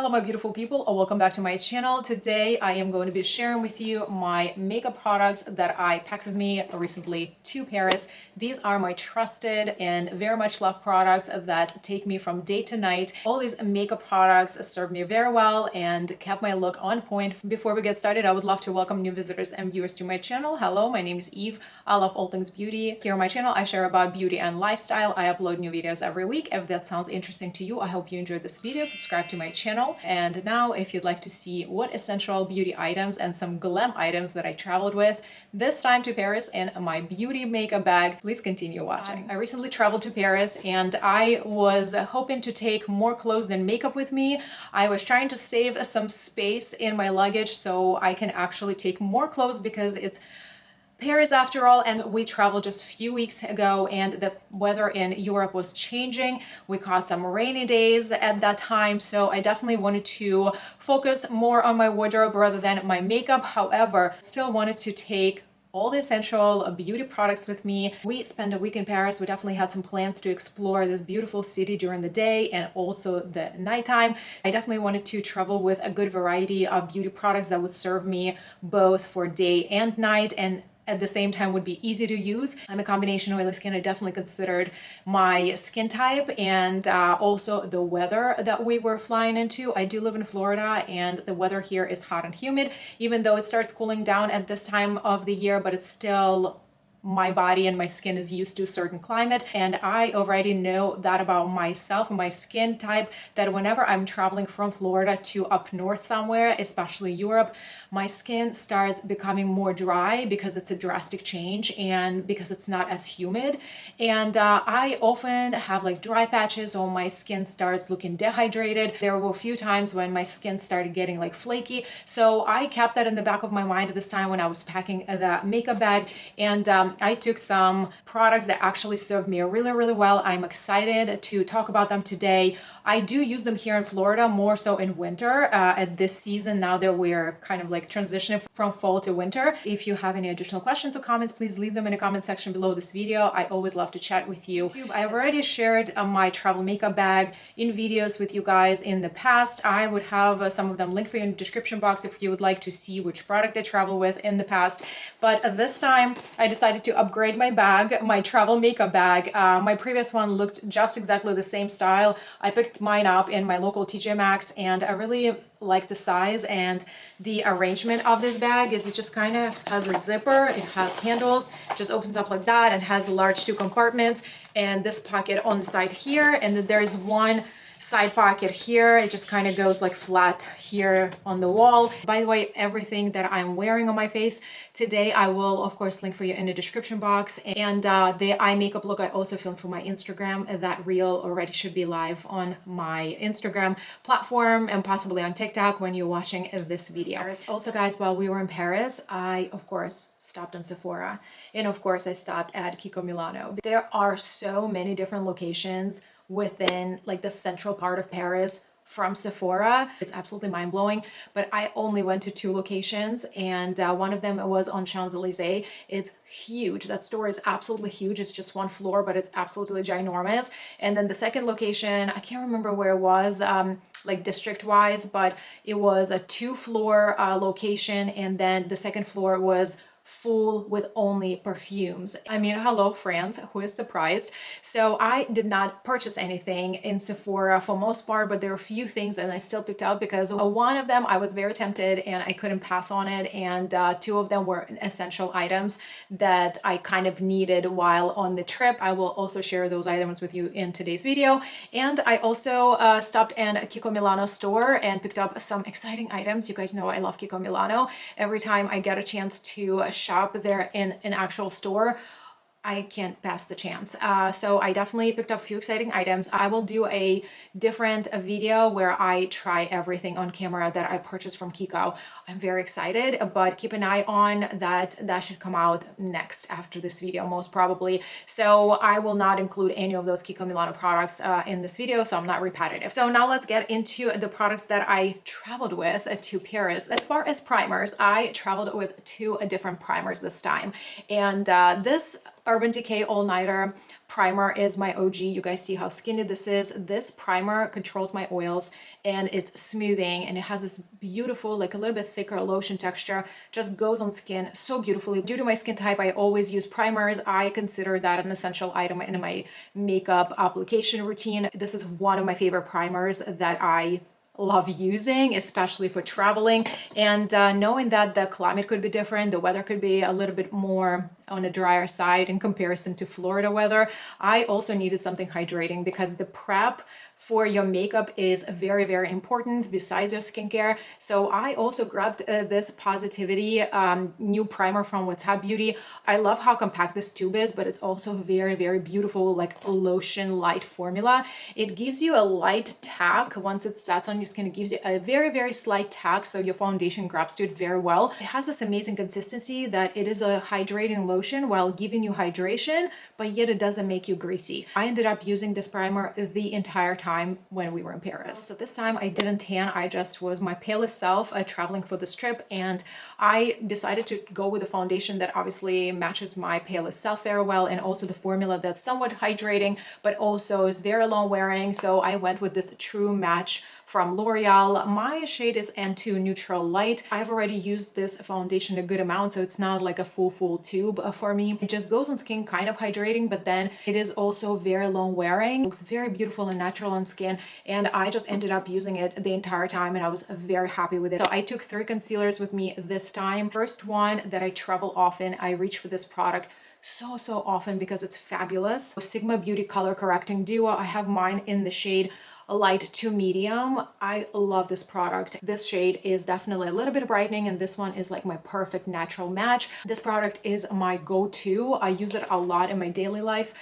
Hello my beautiful people, welcome back to my channel. Today I am going to be sharing with you my makeup products that I packed with me recently to Paris. These are my trusted and very much loved products that take me from day to night. All these makeup products served me very well and kept my look on point. Before we get started, I would love to welcome new visitors and viewers to my channel. Hello, my name is Eve. I love all things beauty. Here on my channel I share about beauty and lifestyle. I upload new videos every week. If that sounds interesting to you, I hope you enjoyed this video. Subscribe to my channel. And now if you'd like to see what essential beauty items and some glam items that I traveled with this time to Paris in my beauty makeup bag, please continue watching. I recently traveled to Paris and I was hoping to take more clothes than makeup with me. I was trying to save some space in my luggage so I can actually take more clothes because it's Paris after all, and we traveled just a few weeks ago and the weather in Europe was changing. We caught some rainy days at that time, so I definitely wanted to focus more on my wardrobe rather than my makeup. However, still wanted to take all the essential beauty products with me. We spent a week in Paris. We definitely had some plans to explore this beautiful city during the day and also the nighttime. I definitely wanted to travel with a good variety of beauty products that would serve me both for day and night, and at the same time would be easy to use. I'm a combination oily skin. I definitely considered my skin type and also the weather that we were flying into. I do live in Florida and the weather here is hot and humid, even though it starts cooling down at this time of the year, but it's still my body and my skin is used to a certain climate, and I already know that about myself, my skin type, that whenever I'm traveling from Florida to up north somewhere, especially Europe, my skin starts becoming more dry because it's a drastic change and because it's not as humid. And I often have like dry patches or my skin starts looking dehydrated. There were a few times when my skin started getting like flaky. So I kept that in the back of my mind at this time when I was packing the makeup bag, and I took some products that actually served me really well. I'm excited to talk about them today. I do use them here in Florida, more so in winter at this season, now that we're kind of like transitioning from fall to winter. If you have any additional questions or comments, please leave them in the comment section below this video. I always love to chat with you. I've already shared my travel makeup bag in videos with you guys in the past. I would have some of them linked for you in the description box if you would like to see which product I travel with in the past. But this time I decided to upgrade my bag, my travel makeup bag. My previous one looked just exactly the same style. I picked mine up in my local TJ Maxx and I really like the size and the arrangement of this bag. Is it just kind of has a zipper, it has handles, just opens up like that, and has large two compartments and this pocket on the side here, and then there's one side pocket here. It just kind of goes like flat here on the wall. By the way, everything that I'm wearing on my face today I will of course link for you in the description box, and the eye makeup look I also filmed for my Instagram. That reel already should be live on my Instagram platform and possibly on TikTok when you're watching this video. Also guys, while we were in Paris, I of course stopped on Sephora, and of course I stopped at KIKO Milano. There are so many different locations within like the central part of Paris from Sephora. It's absolutely mind-blowing, but I only went to two locations, and one of them was on Champs-Elysees. It's huge. That store is absolutely huge. It's just one floor, but it's absolutely ginormous. And then the second location, I can't remember where it was, like district-wise, but it was a two-floor location, and then the second floor was full with only perfumes. I mean, hello France, who is surprised? So I did not purchase anything in Sephora for most part, but there are a few things that I still picked up because one of them I was very tempted and I couldn't pass on it, and two of them were essential items that I kind of needed while on the trip. I will also share those items with you in today's video. And I also stopped in a KIKO Milano store and picked up some exciting items. You guys know I love KIKO Milano. Every time I get a chance to shop there in an actual store, I can't pass the chance. So I definitely picked up a few exciting items. I will do a different video where I try everything on camera that I purchased from KIKO. I'm very excited, but keep an eye on that. That should come out next after this video, most probably. So I will not include any of those KIKO Milano products in this video, so I'm not repetitive. So now let's get into the products that I traveled with to Paris. As far as primers, I traveled with two different primers this time. And this Urban Decay All Nighter primer is my OG. You guys see how skinny this is. This primer controls my oils and it's smoothing, and it has this beautiful, like a little bit thicker lotion texture. Just goes on skin so beautifully. Due to my skin type, I always use primers. I consider that an essential item in my makeup application routine. This is one of my favorite primers that I love using, especially for traveling, and knowing that the climate could be different, the weather could be a little bit more on a drier side in comparison to Florida weather. I also needed something hydrating because the prep for your makeup is very, very important besides your skincare. So I also grabbed this Positivity new primer from What's Up Beauty. I love how compact this tube is, but it's also very, very beautiful, like lotion light formula. It gives you a light tack once it sets on your skin. It gives you a very, very slight tack, so your foundation grabs to it very well. It has this amazing consistency that it is a hydrating lotion while giving you hydration, but yet it doesn't make you greasy. I ended up using this primer the entire time when we were in Paris. So this time I didn't tan, I just was my palest self traveling for this trip, and I decided to go with a foundation that obviously matches my palest self very well, and also the formula that's somewhat hydrating but also is very long wearing. So I went with this True Match from L'Oreal. My shade is N2 Neutral Light. I've already used this foundation a good amount, so it's not like a full tube for me. It just goes on skin, kind of hydrating, but then it is also very long wearing. It looks very beautiful and natural on skin, and I just ended up using it the entire time, and I was very happy with it. So I took 3 concealers with me this time. First one that I travel often, I reach for this product so often because it's fabulous. Sigma Beauty Color Correcting Duo. I have mine in the shade light to medium. I love this product. This shade is definitely a little bit brightening, and this one is like my perfect natural match. This product is my go-to. I use it a lot in my daily life,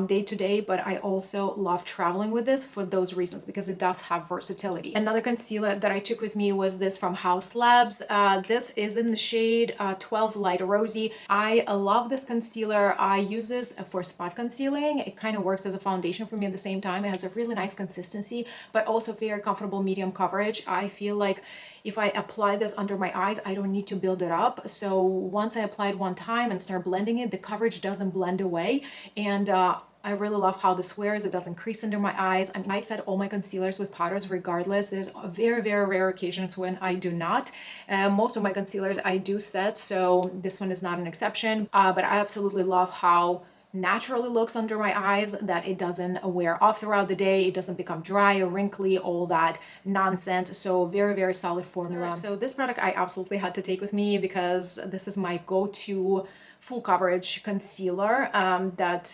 day to day, but I also love traveling with this for those reasons because it does have versatility. Another concealer that I took with me was this from Haus Labs. This is in the shade 12 Light Rosy. I love this concealer. I use this for spot concealing. It kind of works as a foundation for me at the same time. It has a really nice consistency, but also very comfortable medium coverage. I feel like if I apply this under my eyes, I don't need to build it up. So once I apply it one time and start blending it, the coverage doesn't blend away. And I really love how this wears. It doesn't crease under my eyes. I set all my concealers with powders regardless. There's very, very rare occasions when I do not. Most of my concealers I do set, so this one is not an exception. But I absolutely love how naturally looks under my eyes, that it doesn't wear off throughout the day, it doesn't become dry or wrinkly, all that nonsense. So very, very solid formula. So this product I absolutely had to take with me because this is my go-to full coverage concealer that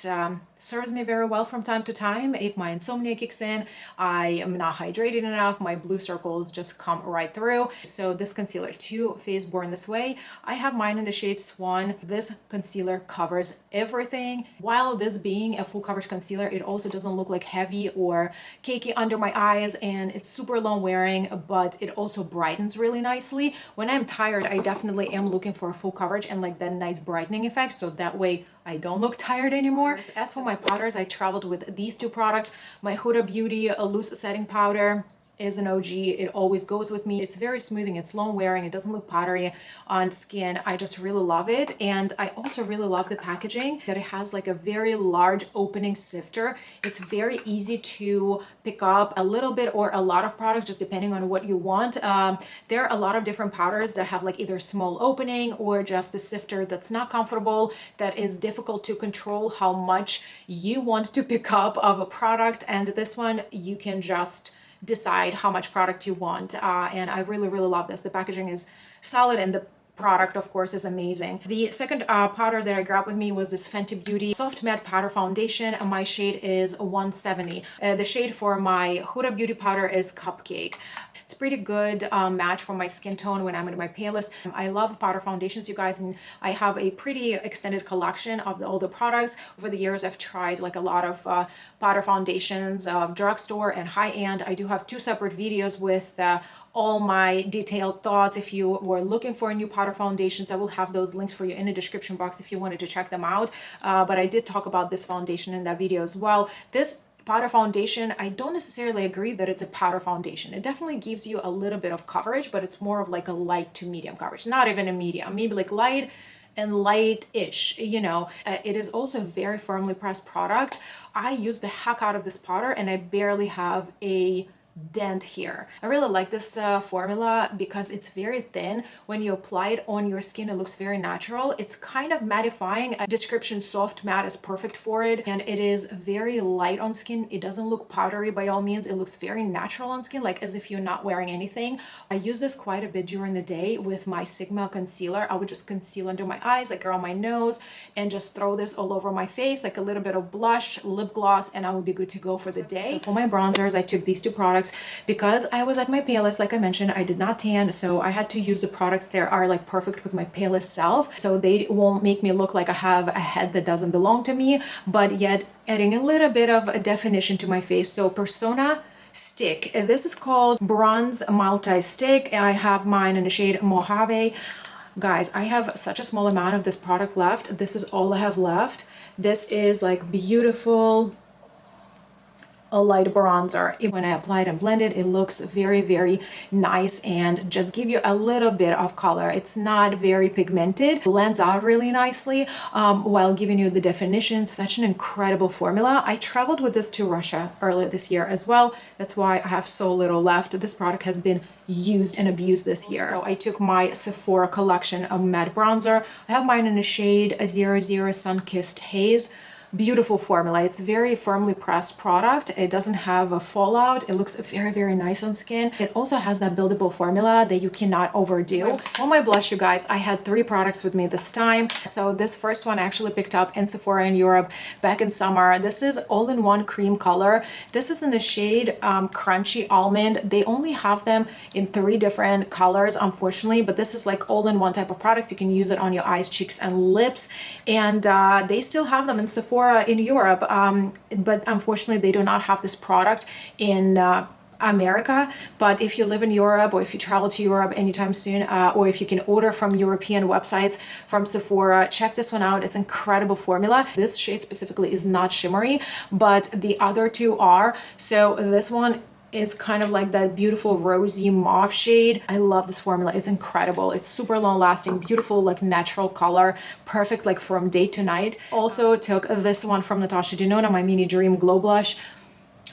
serves me very well from time to time. If my insomnia kicks in, I am not hydrated enough, my blue circles just come right through. So this concealer, Too Faced Born This Way, I have mine in the shade Swan. This concealer covers everything. While this being a full coverage concealer, it also doesn't look like heavy or cakey under my eyes, and it's super long wearing, but it also brightens really nicely. When I'm tired, I definitely am looking for a full coverage and like that nice brightening effect, so that way I don't look tired anymore. As for my powders, I traveled with these 2 products. My Huda Beauty Loose Setting Powder is an OG. It always goes with me. It's very smoothing, it's long wearing, it doesn't look powdery on skin. I just really love it. And I also really love the packaging, that it has like a very large opening sifter. It's very easy to pick up a little bit or a lot of product, just depending on what you want. There are a lot of different powders that have like either small opening or just a sifter that's not comfortable, that is difficult to control how much you want to pick up of a product. And this one, you can just decide how much product you want, and I really love this. The packaging is solid and the product of course is amazing. The second powder that I grabbed with me was this Fenty Beauty Soft Matte Powder Foundation. My shade is 170. The shade for my Huda Beauty powder is Cupcake. It's pretty good match for my skin tone when I'm in my palest. I love powder foundations, you guys, and I have a pretty extended collection of all the products. Over the years, I've tried like a lot of powder foundations, drugstore and high-end. I do have 2 separate videos with all my detailed thoughts. If you were looking for new powder foundations, I will have those linked for you in the description box if you wanted to check them out. But I did talk about this foundation in that video as well. This powder foundation, I don't necessarily agree that it's a powder foundation. It definitely gives you a little bit of coverage, but it's more of like a light to medium coverage, not even a medium, maybe like light and light-ish, you know. It is also a very firmly pressed product. I use the heck out of this powder and I barely have a dent here. I really like this formula because it's very thin. When you apply it on your skin, it looks very natural. It's kind of mattifying. Description soft matte is perfect for it, and it is very light on skin. It doesn't look powdery by all means. It looks very natural on skin, like as if you're not wearing anything. I use this quite a bit during the day with my Sigma concealer. I would just conceal under my eyes, like around my nose, and just throw this all over my face, like a little bit of blush, lip gloss, and I would be good to go for the day. So for my bronzers, I took these two products because I was at my palest. Like I mentioned, I did not tan, so I had to use the products that are like perfect with my palest self, so they won't make me look like I have a head that doesn't belong to me, but yet adding a little bit of a definition to my face. So Persona Stick, this is called Bronze Multi-Stick. I have mine in the shade Mojave. Guys, I have such a small amount of this product left. This is all I have left. This is like beautiful, a light bronzer. When I apply it and blend it, it looks very, very nice and just give you a little bit of color. It's not very pigmented, blends out really nicely while giving you the definition. Such an incredible formula. I traveled with this to Russia earlier this year as well. That's why I have so little left. This product has been used and abused this year. So I took my Sephora collection of matte bronzer. I have mine in the shade 00 Sun-Kissed Haze. Beautiful formula. It's very firmly pressed product. It doesn't have a fallout. It looks very, very nice on skin. It also has that buildable formula that you cannot overdo. For my blush, you guys, I had 3 products with me this time. So this first one I actually picked up in Sephora in Europe back in summer. This is all-in-one cream color. This is in the shade Crunchy Almond. They only have them in 3 different colors, unfortunately, but this is like all-in-one type of product. You can use it on your eyes, cheeks, and lips, and they still have them in Sephora in Europe, but unfortunately they do not have this product in America. But if you live in Europe, or if you travel to Europe anytime soon, or if you can order from European websites from Sephora, check this one out. It's an incredible formula. This shade specifically is not shimmery, but the other 2 are. So this one is kind of like that beautiful rosy mauve shade. I love this formula. It's incredible. It's super long lasting, beautiful, like natural color, perfect like from day to night. Also took this one from Natasha Denona, my Mini Dream Glow Blush.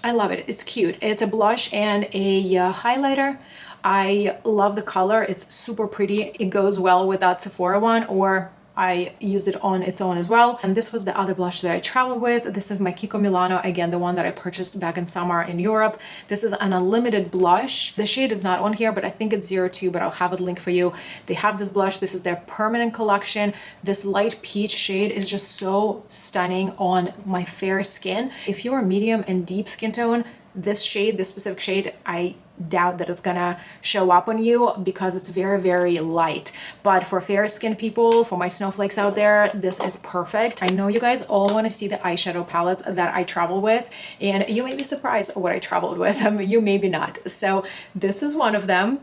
I love it. It's cute. It's a blush and a highlighter. I love the color. It's super pretty. It goes well with that Sephora one, or I used it on its own as well. And this was the other blush that I traveled with. This is my KIKO Milano, again, the one that I purchased back in summer in Europe. This is an unlimited blush. The shade is not on here, but I think it's 02, but I'll have it linked for you. They have this blush. This is their permanent collection. This light peach shade is just so stunning on my fair skin. If you're medium and deep skin tone, this shade, this specific shade, I doubt that it's gonna show up on you because it's very, very light. But for fair skin people, for my snowflakes out there, this is perfect. I know you guys all want to see the eyeshadow palettes that I travel with, and you may be surprised what I traveled with. You maybe not. So this is one of them.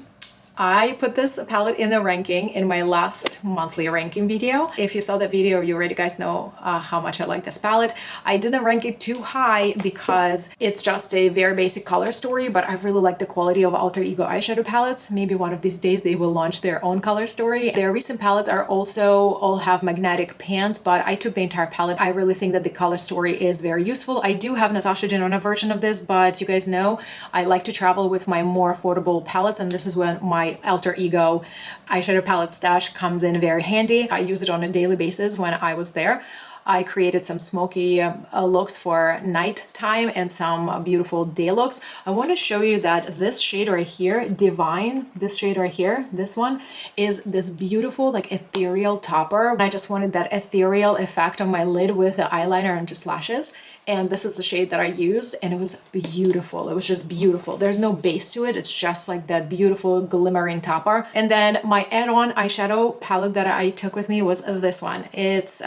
I put this palette in the ranking in my last monthly ranking video. If you saw that video, you already guys know how much I like this palette. I didn't rank it too high because it's just a very basic color story, but I really like the quality of Alter Ego eyeshadow palettes. Maybe one of these days they will launch their own color story. Their recent palettes are also all have magnetic pans, but I took the entire palette. I really think that the color story is very useful. I do have Natasha Denona version of this, but you guys know I like to travel with my more affordable palettes, and this is when my Alter Ego eyeshadow palette stash comes in very handy. I use it on a daily basis when I was there. I created some smoky looks for night time and some beautiful day looks. I want to show you that this shade right here, Divine, this shade right here, this one, is this beautiful like ethereal topper. I just wanted that ethereal effect on my lid with the eyeliner and just lashes. And this is the shade that I used, and it was beautiful. It was just beautiful. There's no base to it. It's just like that beautiful glimmering topper. And then my add-on eyeshadow palette that I took with me was this one. It's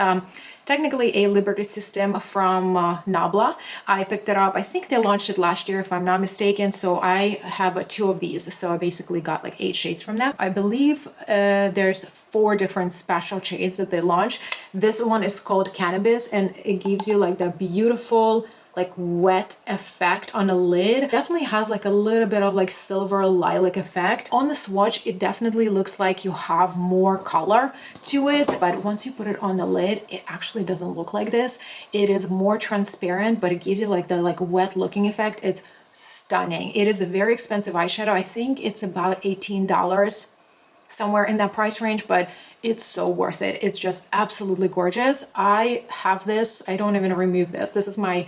technically a Liberty System from Nabla. I picked it up, I think they launched it last year if I'm not mistaken, so I have 2 of these, so I basically got like 8 shades from them. I believe there's 4 different special shades that they launched. This one is called Cannabis, and it gives you like that beautiful like wet effect on the lid. It definitely has like a little bit of like silver lilac effect. On the swatch, it definitely looks like you have more color to it, but once you put it on the lid, it actually doesn't look like this. It is more transparent, but it gives you like the like wet looking effect. It's stunning. It is a very expensive eyeshadow. I think it's about $18, somewhere in that price range, but it's so worth it. It's just absolutely gorgeous. I have this. I don't even remove this. This is my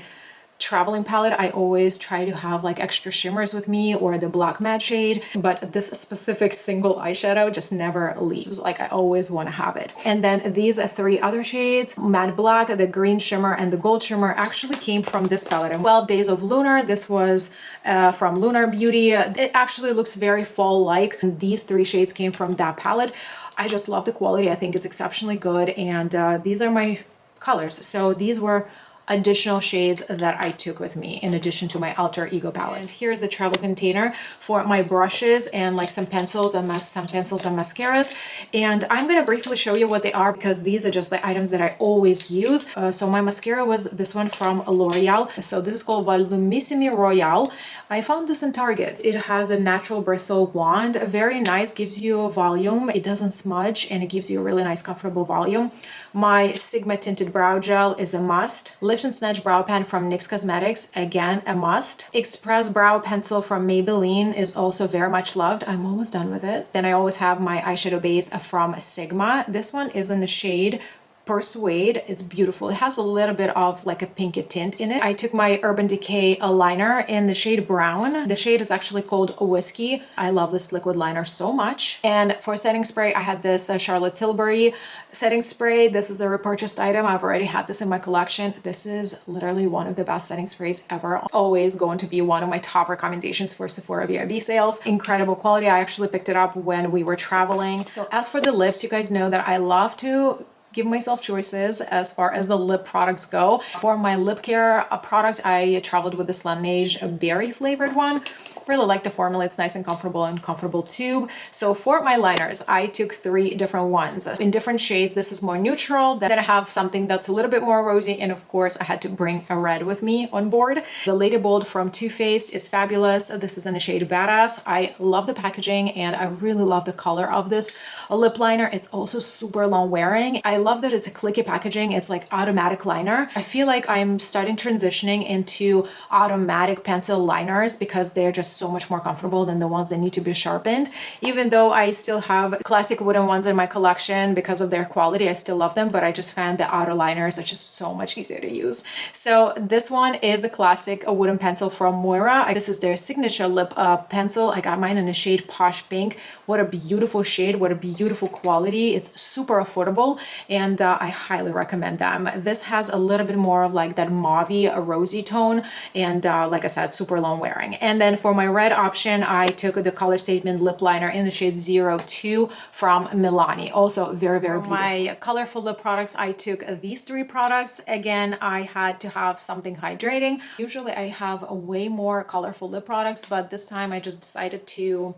traveling palette. I always try to have like extra shimmers with me or the black matte shade, but this specific single eyeshadow just never leaves. Like I always want to have it. And then these three other shades, matte black, the green shimmer, and the gold shimmer, actually came from this palette. And 12 Days of Lunar, this was from Lunar Beauty. It actually looks very fall-like. These three shades came from that palette. I just love the quality. I think it's exceptionally good. And these are my colors. So these were additional shades that I took with me in addition to my Alter Ego palette. And here's the travel container for my brushes and like some pencils and mascaras. And I'm going to briefly show you what they are because these are just the items that I always use. So my mascara was this one from L'Oreal. So this is called Volumissimi Royale. I found this in Target. It has a natural bristle wand, very nice, gives you a volume. It doesn't smudge and it gives you a really nice comfortable volume. My Sigma tinted brow gel is a must. Lift and Snatch brow pen from NYX Cosmetics, again a must. Express brow pencil from Maybelline is also very much loved. I'm almost done with it. Then I always have my eyeshadow base from Sigma. This one is in the shade Persuade. It's beautiful. It has a little bit of like a pinky tint in it. I took my Urban Decay liner in the shade Brown. The shade is actually called Whiskey. I love this liquid liner so much. And for setting spray, I had this Charlotte Tilbury setting spray. This is the repurchased item. I've already had this in my collection. This is literally one of the best setting sprays ever. Always going to be one of my top recommendations for Sephora VIB sales. Incredible quality. I actually picked it up when we were traveling. So as for the lips, you guys know that I love to give myself choices as far as the lip products go. For my lip care product, I traveled with this Laneige berry flavored one. Really like the formula. It's nice and comfortable tube. So for my liners, I took three different ones in different shades. This is more neutral. Then I have something that's a little bit more rosy. And of course, I had to bring a red with me on board. The Lady Bold from Too Faced is fabulous. This is in the shade Badass. I love the packaging and I really love the color of this lip liner. It's also super long wearing. I love that it's a clicky packaging. It's like automatic liner. I feel like I'm starting transitioning into automatic pencil liners because they're just so much more comfortable than the ones that need to be sharpened. Even though I still have classic wooden ones in my collection because of their quality, I still love them, but I just found the auto liners are just so much easier to use. So this one is a classic wooden pencil from Moira. This is their signature lip pencil. I got mine in the shade Posh Pink. What a beautiful shade. What a beautiful quality. It's super affordable and I highly recommend them. This has a little bit more of like that mauvey, rosy tone and like I said, super long wearing. And then for my red option, I took the Color Statement lip liner in the shade 02 from Milani. Also very beautiful. My colorful lip products, I took these three products. Again, I had to have something hydrating. Usually I have way more colorful lip products, but this time I just decided to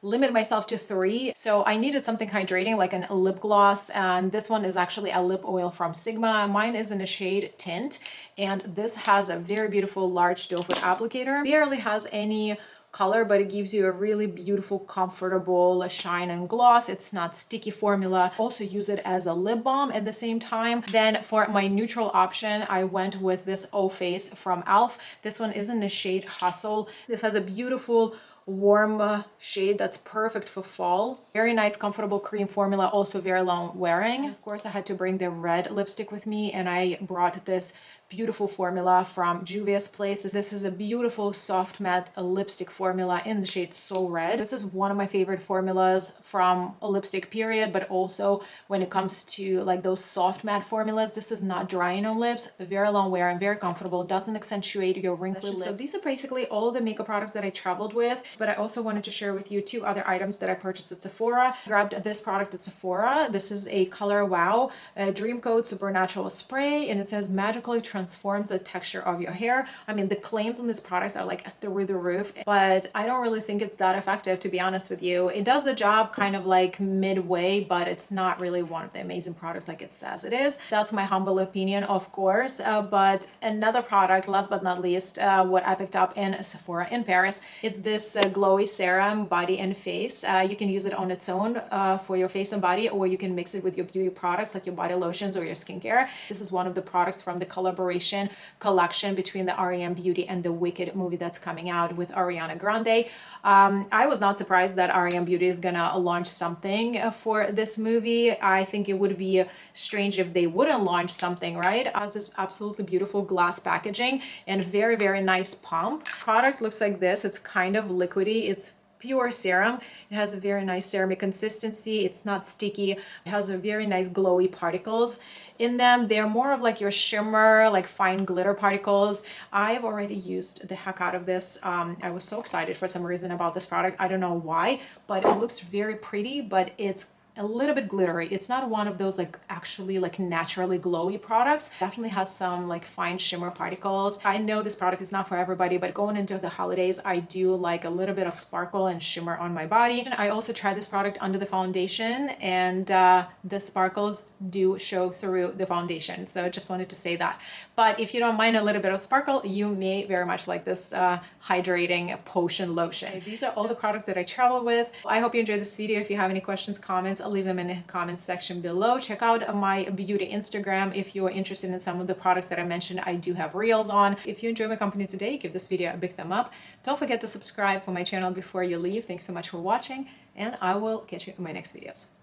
limit myself to three. So I needed something hydrating like a lip gloss, and this one is actually a lip oil from Sigma. Mine is in the shade Tint, and this has a very beautiful large doe foot applicator. Barely has any color, but it gives you a really beautiful, comfortable shine and gloss. It's not sticky formula. Also use it as a lip balm at the same time. Then for my neutral option, I went with this O Face from e.l.f. This one is in the shade Hustle. This has a beautiful warm shade that's perfect for fall. Very nice, comfortable cream formula, also very long wearing. Of course, I had to bring the red lipstick with me, and I brought this beautiful formula from Juvia's Place. This is a beautiful soft matte lipstick formula in the shade So Red. This is one of my favorite formulas from a lipstick period, but also when it comes to like those soft matte formulas, this is not drying on lips, very long wear and very comfortable, doesn't accentuate your wrinkly lips. So these are basically all the makeup products that I traveled with, but I also wanted to share with you two other items that I purchased at Sephora. I grabbed this product at Sephora. This is a Color Wow Dream Coat Supernatural Spray, and it says magically transforms the texture of your hair. I mean, the claims on these products are like through the roof, but I don't really think it's that effective, to be honest with you. It does the job kind of like midway, but it's not really one of the amazing products like it says it is. That's my humble opinion, of course. But another product, last but not least, what I picked up in Sephora in Paris, it's this glowy serum, body and face. You can use it on its own for your face and body, or you can mix it with your beauty products like your body lotions or your skincare. This is one of the products from the collaboration collection between the REM Beauty and the Wicked movie that's coming out with Ariana Grande. I was not surprised that REM Beauty is gonna launch something for this movie. I think it would be strange if they wouldn't launch something, right? It has this absolutely beautiful glass packaging and very, very nice pump. Product looks like this. It's kind of liquidy. It's pure serum. It has a very nice ceramic consistency. It's not sticky. It has a very nice glowy particles in them. They're more of like your shimmer, like fine glitter particles. I've already used the heck out of this. I was so excited for some reason about this product. I don't know why, but it looks very pretty, but it's a little bit glittery. It's not one of those like actually like naturally glowy products. Definitely has some like fine shimmer particles. I know this product is not for everybody, but going into the holidays, I do like a little bit of sparkle and shimmer on my body. And I also tried this product under the foundation, and the sparkles do show through the foundation. So just wanted to say that. But if you don't mind a little bit of sparkle, you may very much like this hydrating potion lotion. These are all the products that I travel with. I hope you enjoyed this video. If you have any questions, comments, I'll leave them in the comments section below. Check out my beauty Instagram if you are interested in some of the products that I mentioned. I do have reels on. If you enjoy my company today, give this video a big thumb up. Don't forget to subscribe for my channel before you leave. Thanks so much for watching, and I will catch you in my next videos.